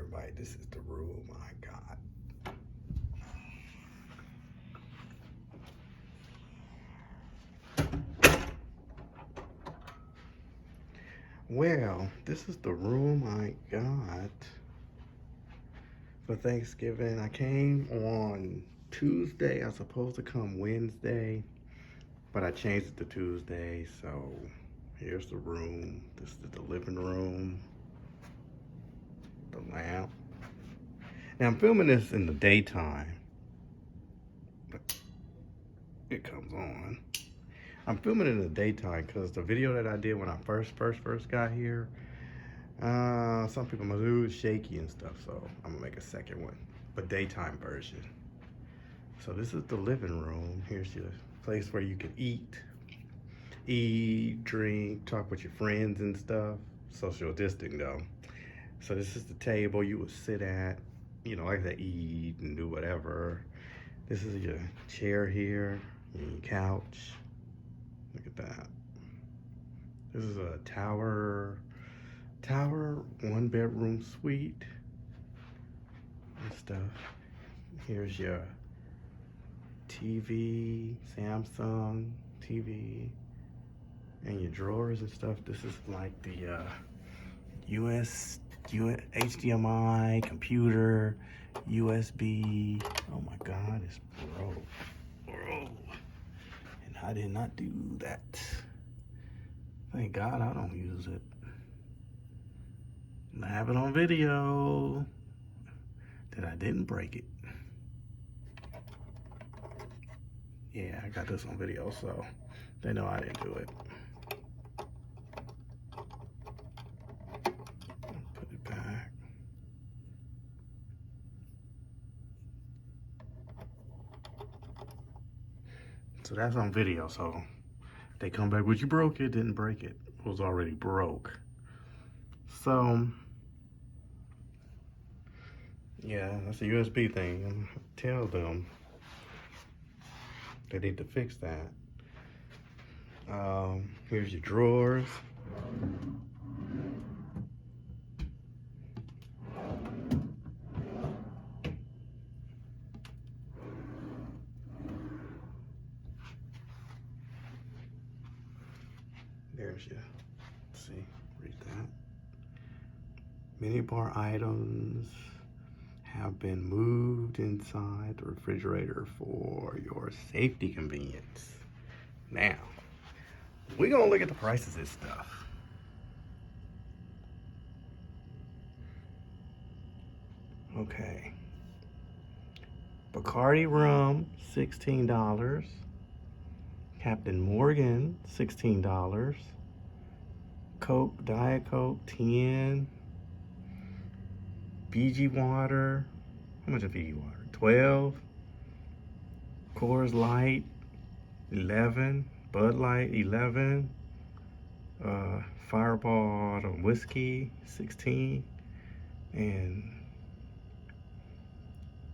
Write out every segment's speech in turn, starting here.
everybody, this is the room I got. Well, this is the room I got for Thanksgiving. I came on Tuesday. I was supposed to come Wednesday, but I changed it to Tuesday. So here's the room. This is the living room. The lamp. Now I'm filming this in the daytime, but it comes on. I'm filming it in the daytime because the video that I did when I first got here, some people might do it shaky and stuff, so I'm gonna make a second one, but daytime version. So this is the living room. Here's your place where you can eat, drink, talk with your friends and stuff. Social distancing though. So this is the table you would sit at, you know, like to eat and do whatever. This is your chair here, your couch. Look at that. This is a tower 1-bedroom suite and stuff. Here's your TV, Samsung TV, and your drawers and stuff. This is like the HDMI, computer, USB. Oh my God, it's broke. And I did not do that. Thank God I don't use it. And I have it on video that I didn't break it. Yeah, I got this on video, so they know I didn't do it. Put it back. So that's on video, so they come back, but you broke it, didn't break it. It was already broke. So, yeah, that's a USB thing. Tell them they need to fix that. Here's your drawers. There's your, see, read that. Many bar items have been moved inside the refrigerator for your safety convenience. Now, we're gonna look at the prices of this stuff. Okay. Bacardi rum, $16. Captain Morgan, $16. Coke, Diet Coke, 10. Fiji water, how much is Fiji water? 12. Coors Light, 11. Bud Light, 11. Fireball whiskey, 16. And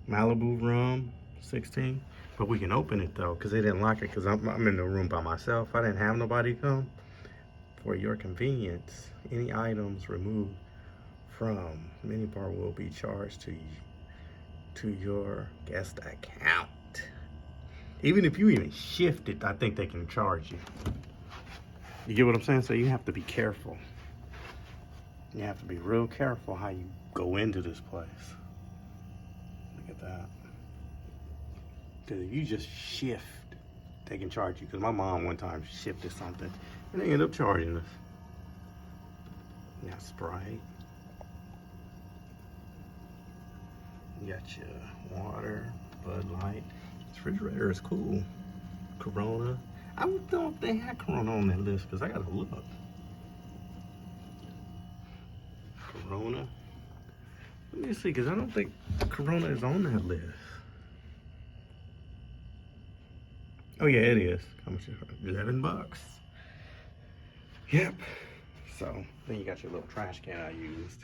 Malibu rum, 16. But we can open it though, because they didn't lock it, because I'm in the room by myself. I didn't have nobody come. For your convenience, any items removed from minibar will be charged to your guest account. Even if you even shift it, I think they can charge you. You get what I'm saying? So you have to be careful. You have to be real careful how you go into this place. Look at that. Because if you just shift, they can charge you. Because my mom one time shifted something and they ended up charging us. You got Sprite. You got your water, Bud Light. This refrigerator is cool. Corona. I don't know if they had Corona on that list because I gotta look. Corona. Let me see, because I don't think Corona is on that list. Oh yeah, it is. How much is it? $11. Yep. So then you got your little trash can I used.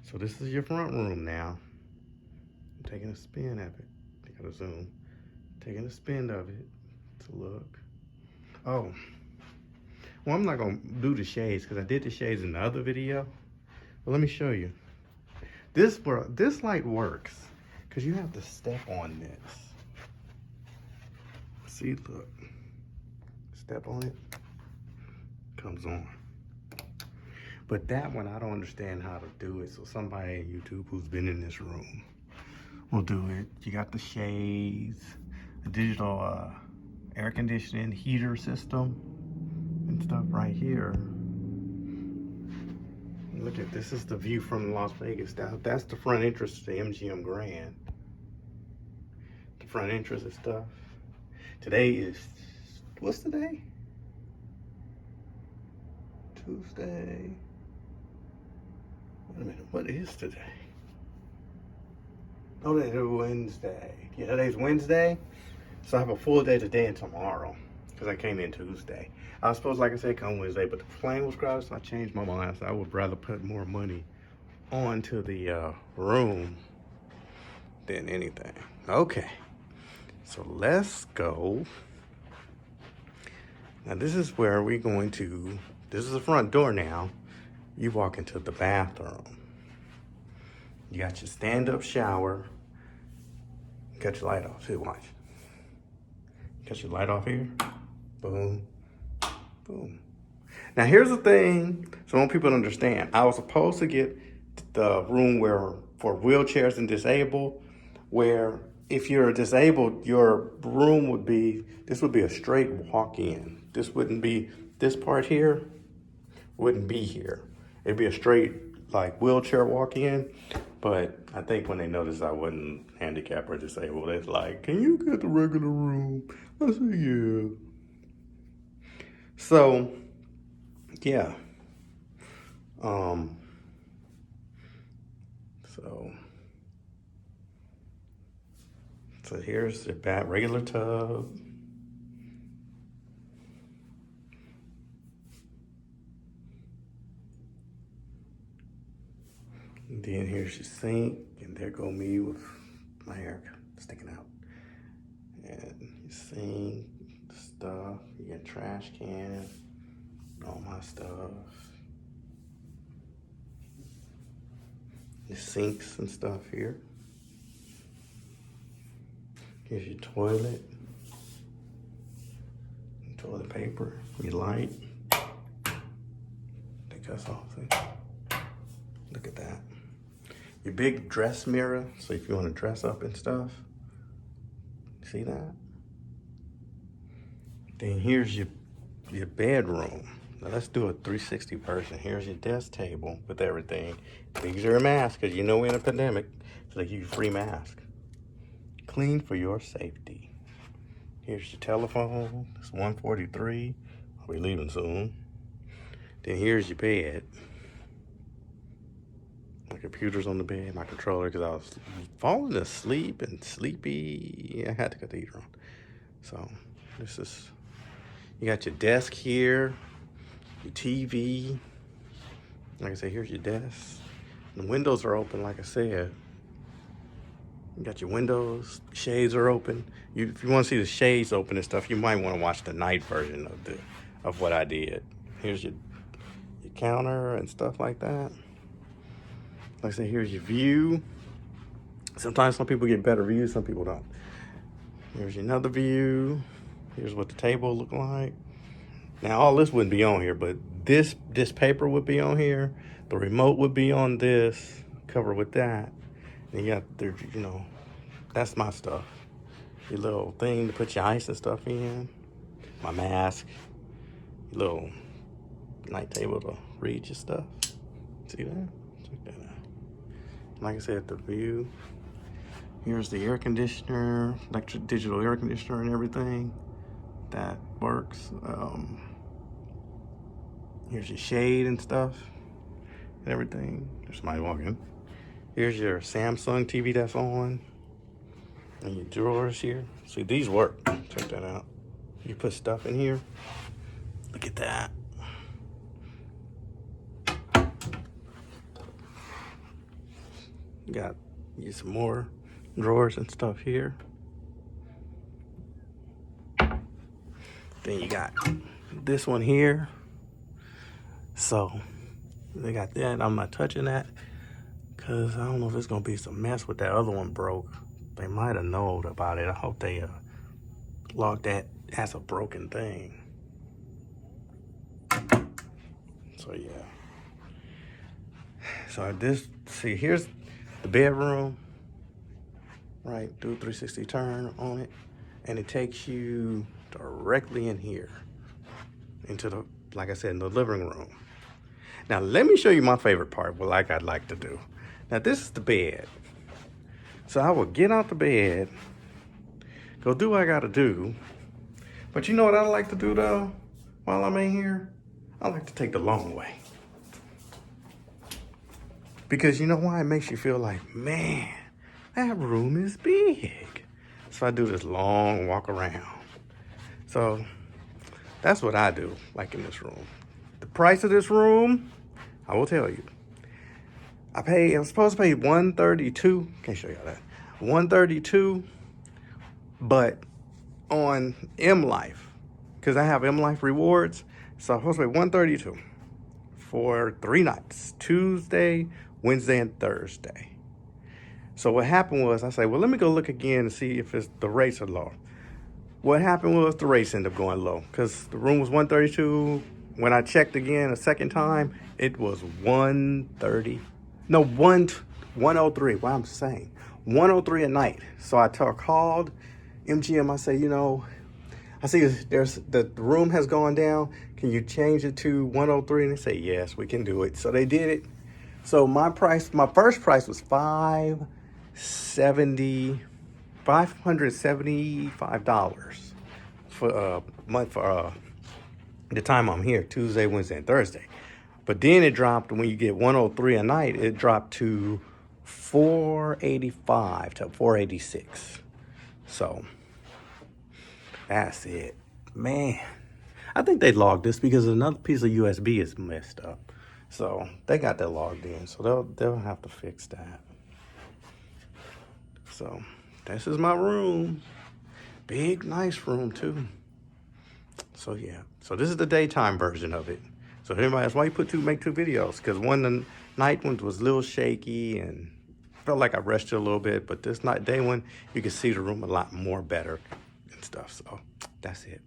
So this is your front room now. I'm taking a spin of it. I gotta zoom. Taking a spin of it to look. Oh. Well, I'm not gonna do the shades because I did the shades in the other video. But let me show you. This light works because you have to step on this. See, look. Step on it. Comes on. But that one, I don't understand how to do it. So somebody on YouTube who's been in this room will do it. You got the shades, a digital air conditioning heater system and stuff right here. Look at this. Is the view from Las Vegas. That's the front entrance to the MGM Grand. The front entrance and stuff. Today is, what's the day? Tuesday. Wait a minute, what is today? Oh, today's Wednesday. Yeah, today's Wednesday. So I have a full day today and tomorrow because I came in Tuesday. I was supposed, like I said, come Wednesday, but the plane was crowded, so I changed my mind. So I would rather put more money onto the room than anything. Okay, so let's go. Now this is where we're going to, this is the front door now. You walk into the bathroom. You got your stand-up shower. Cut your light off. See, watch. Cut your light off here. Boom. Boom. Now here's the thing, so I want people to understand. I was supposed to get the room where for wheelchairs and disabled, where if you're disabled, your room would be, this would be a straight walk-in. This wouldn't be, this part here wouldn't be here. It'd be a straight like wheelchair walk-in. But I think when they noticed I wasn't handicapped or disabled, it's like, can you get the regular room? I said, yeah. So, yeah. So here's the regular tub. And then here's your sink, and there go me with my hair sticking out. And your sink, stuff, you got trash can, all my stuff. Your sinks and stuff here. Here's your toilet, toilet paper, your light. Take us off, see? Look at that. Your big dress mirror, so if you want to dress up and stuff. See that? Then here's your bedroom. Now let's do a 360 version. Here's your desk table with everything. These are a mask, because you know we're in a pandemic, so they give you free mask. Clean for your safety. Here's your telephone. It's 143. I'll be leaving soon. Then here's your bed. My computer's on the bed, my controller, because I was falling asleep and sleepy. I had to cut the heater on. So this is, you got your desk here, your TV. Like I said, here's your desk. The windows are open, like I said. You got your windows, shades are open. If you want to see the shades open and stuff, you might want to watch the night version of what I did. Here's your counter and stuff like that. Like I said, here's your view. Sometimes some people get better views, some people don't. Here's another view. Here's what the table look like. Now all this wouldn't be on here, but this paper would be on here. The remote would be on this, covered with that. And you got, you know, that's my stuff. Your little thing to put your ice and stuff in. My mask. Your little night table to read your stuff. See that? Check that out. Like I said, the view. Here's the air conditioner, electric digital air conditioner and everything. That works. Here's your shade and stuff and everything. There's somebody walking. Here's your Samsung TV that's on. And your drawers here. See, these work. Check that out. You put stuff in here. Look at that. You got some more drawers and stuff here. Then you got this one here. So they got that. I'm not touching that Cause I don't know if it's gonna be some mess with that other one broke. They might have known about it. I hope they logged that as a broken thing. So yeah. So see, here's the bedroom. Right, do a 360 turn on it, and it takes you directly in here into the, like I said, in the living room. Now let me show you my favorite part, I'd like to do. Now this is the bed. So I will get out the bed, go do what I gotta do. But you know what I like to do though, while I'm in here? I like to take the long way. Because you know why? It makes you feel like, man, that room is big. So I do this long walk around. So that's what I do, like in this room. The price of this room, I will tell you. I'm supposed to pay $132. Can't show y'all that. $132, but on M Life, because I have M Life rewards. So I'm supposed to pay $132 for 3 nights, Tuesday, Wednesday, and Thursday. So what happened was, I said, well, let me go look again and see if the rates are low. What happened was the rates ended up going low because the room was $132. When I checked again a second time, it was $103. What I'm saying, $103 a night. So I called MGM. I say, I see the room has gone down. Can you change it to $103? And they say, yes, we can do it. So they did it. So my first price was $575 for a month for the time I'm here, Tuesday, Wednesday, and Thursday. But then it dropped, when you get $103 a night, it dropped to $485 to $486. So that's it. Man, I think they logged this because another piece of USB is messed up. So they got that logged in. So they'll have to fix that. So this is my room. Big, nice room too. So yeah. So this is the daytime version of it. So everybody asks, why you make 2 videos? Because the night one was a little shaky and felt like I rushed it a little bit. But this day one, you can see the room a lot more better and stuff. So that's it.